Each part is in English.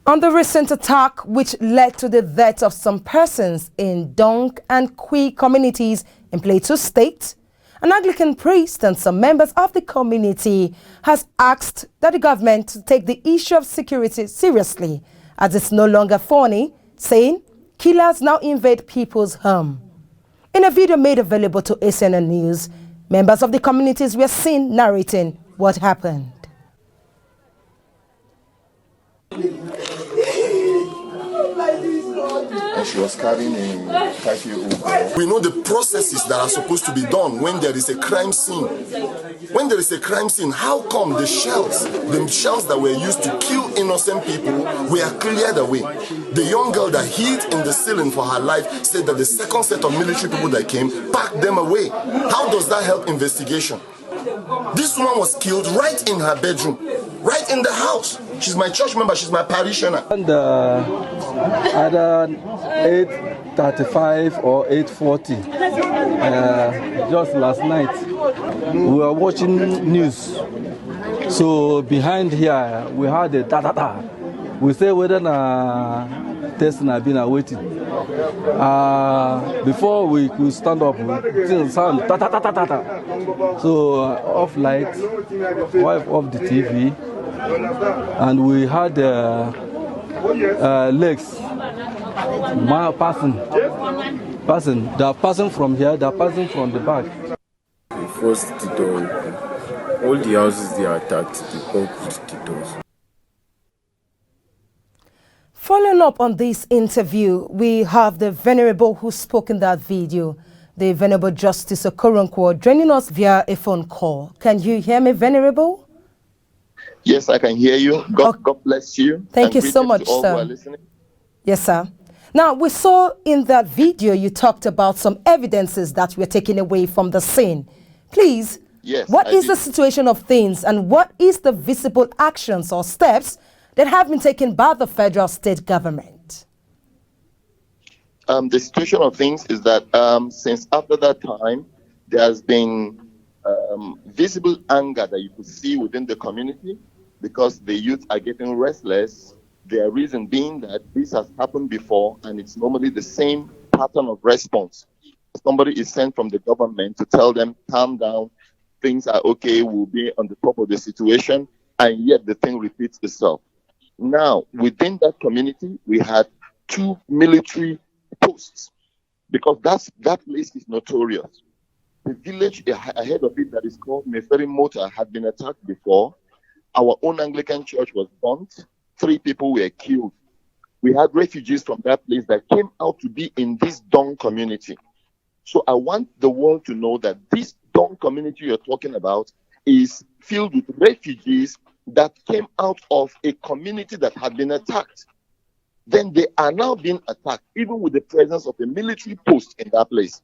On the recent attack, which led to the death of some persons in Dong and Kwi communities in Plateau State, an Anglican priest and some members of the community has asked that the government to take the issue of security seriously, as it's no longer funny, saying killers now invade people's home. In a video made available to ACNN News, members of the communities were seen narrating what happened. And she was carrying a 5-year-old girl. We know the processes that are supposed to be done when there is a crime scene. When there is a crime scene, how come the shells that were used to kill innocent people were cleared away? The young girl that hid in the ceiling for her life said that the second set of military people that came packed them away. How does that help investigation? This woman was killed right in her bedroom, right in the house. She's my church member, she's my parishioner. And at 8:35 or 8:40, just last night, we were watching news. So behind here, we heard a ta-ta-ta. We say whether testing had been awaited. Before we could stand up, we still sound ta-ta-ta-ta-ta. So off light, wipe off the TV, and we had legs passing. They are passing from here, they are passing from the back. We forced the door open. All the houses they attacked, they opened the doors. Following up on this interview, we have the Venerable who spoke in that video, the Venerable Justice Okoronkwo, joining us via a phone call. Can you hear me, Venerable? Yes, I can hear you. God bless you. Thank you so much, sir. Yes, sir. Now, we saw in that video you talked about some evidences that were taken away from the scene. Please, what is the situation of things and what is the visible actions or steps that have been taken by the federal state government? The situation of things is that since after that time, there has been visible anger that you could see within the community because the youth are getting restless. Their reason being that this has happened before and it's normally the same pattern of response. Somebody is sent from the government to tell them, calm down, things are okay, we'll be on the top of the situation, and yet the thing repeats itself. Now, within that community, we had 2 military posts because that place is notorious. The village ahead of it that is called Meferi Mota had been attacked before. Our own Anglican church was burnt. 3 people were killed. We had refugees from that place that came out to be in this Dong community. So I want the world to know that this Dong community you're talking about is filled with refugees that came out of a community that had been attacked. Then they are now being attacked, even with the presence of a military post in that place.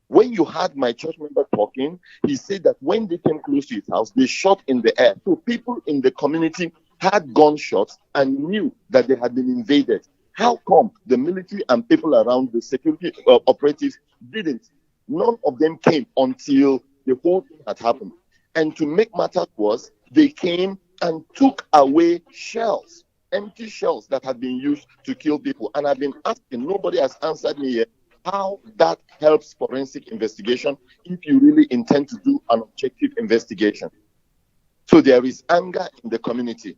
When you had my church member talking, he said that when they came close to his house, they shot in the air. So people in the community had gunshots and knew that they had been invaded. How come the military and people around the security operatives didn't? None of them came until the whole thing had happened. And to make matters worse, they came and took away shells, empty shells that had been used to kill people. And I've been asking, nobody has answered me yet, how that helps forensic investigation if you really intend to do an objective investigation. So there is anger in the community.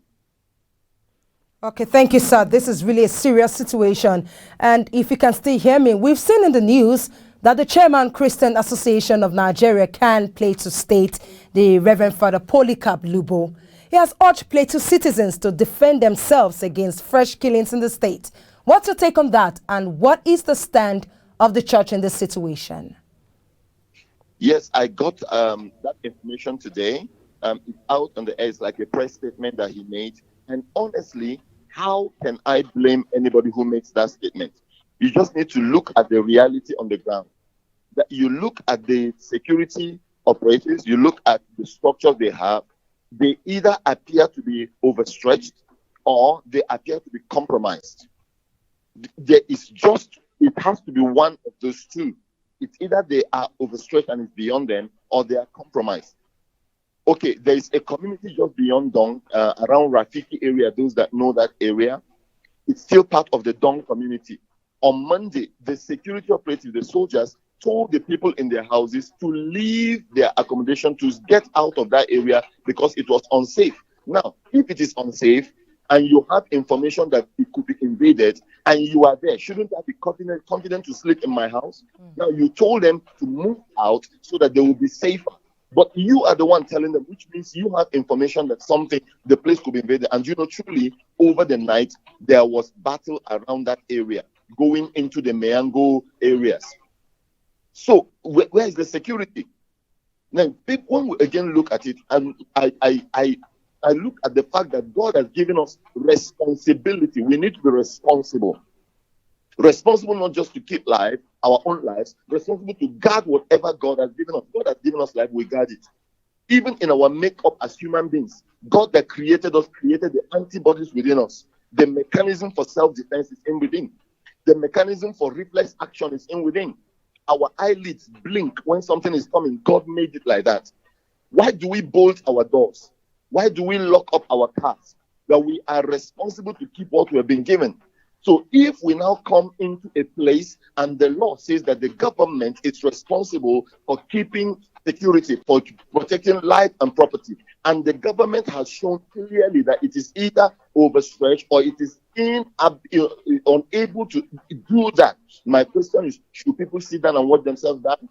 Okay, thank you, sir. This is really a serious situation. And if you can still hear me, we've seen in the news that the Chairman Christian Association of Nigeria can Plateau State, the Reverend Father Polycarp Lubo. He has urged Plateau citizens to defend themselves against fresh killings in the state. What's your take on that? And what is the stand of the church in this situation? Yes, I got that information today. It's out on the air. It's like a press statement that he made. And honestly, how can I blame anybody who makes that statement? You just need to look at the reality on the ground. That you look at the security operators, you look at the structures they have, they either appear to be overstretched or they appear to be compromised. There is just, it has to be one of those two. It's either they are overstretched and it's beyond them or they are compromised. okay, there is a community just beyond Dong, around Rafiki area, those that know that area. It's still part of the Dong community. On Monday, the security operatives, the soldiers, told the people in their houses to leave their accommodation, to get out of that area because it was unsafe. Now, if it is unsafe and you have information that it could be invaded and you are there, shouldn't I be confident to sleep in my house? Now, you told them to move out so that they will be safer. But you are the one telling them, which means you have information that the place could be invaded. And truly, over the night, there was battle around that area, going into the Meango areas. So, where is the security? Now, when we again look at it, and I look at the fact that God has given us responsibility. We need to be responsible. Responsible not just to keep life, our own lives, responsible to guard whatever God has given us. God has given us life, we guard it. Even in our makeup as human beings, God that created us created the antibodies within us. The mechanism for self-defense is in within. The mechanism for reflex action is in within. Our eyelids blink when something is coming. God made it like that. Why do we bolt our doors? Why do we lock up our cars? That we are responsible to keep what we have been given. So if we now come into a place and the law says that the government is responsible for keeping security, for protecting life and property, and the government has shown clearly that it is either overstretched or it is unable to do that, my question is, should people sit down and watch themselves down?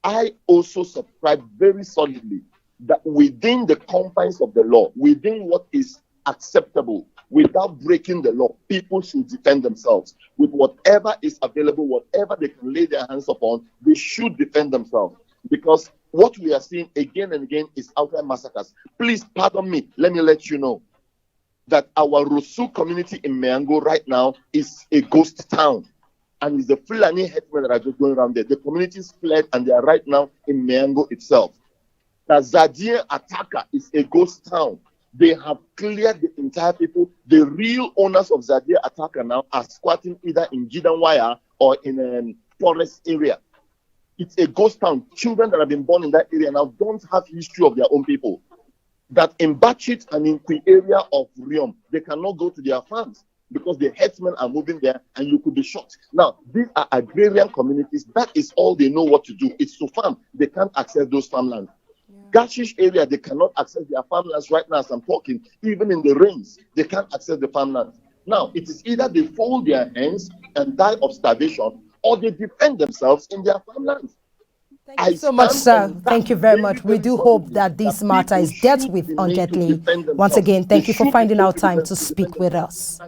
I also subscribe very solidly that within the confines of the law, within what is acceptable, without breaking the law, people should defend themselves with whatever is available, whatever they can lay their hands upon. They should defend themselves, because what we are seeing again and again is outright massacres. Please pardon me, let me let you know that our Rosu community in Meango right now is a ghost town, and it's the Fulani headmen that are just going around there. The communities fled and they are right now in Meango itself. The Zadia Ataka is a ghost town. They have cleared the entire people. The real owners of Zadia Ataka now are squatting either in Gidanwaya or in a forest area. It's a ghost town. Children that have been born in that area now don't have history of their own people. That in Bachit and in the area of Riom, they cannot go to their farms because the headsmen are moving there and you could be shot. Now, these are agrarian communities. That is all they know what to do. It's to farm. They can't access those farmlands. Gashish area, they cannot access their farmlands right now as I'm talking. Even in the rains, they can't access the farmlands. Now, it is either they fold their hands and die of starvation or they defend themselves in their farmlands. Thank you so much, sir. Thank you very much. We do hope that this matter is dealt with urgently. Once again, thank you for finding out time to speak with us.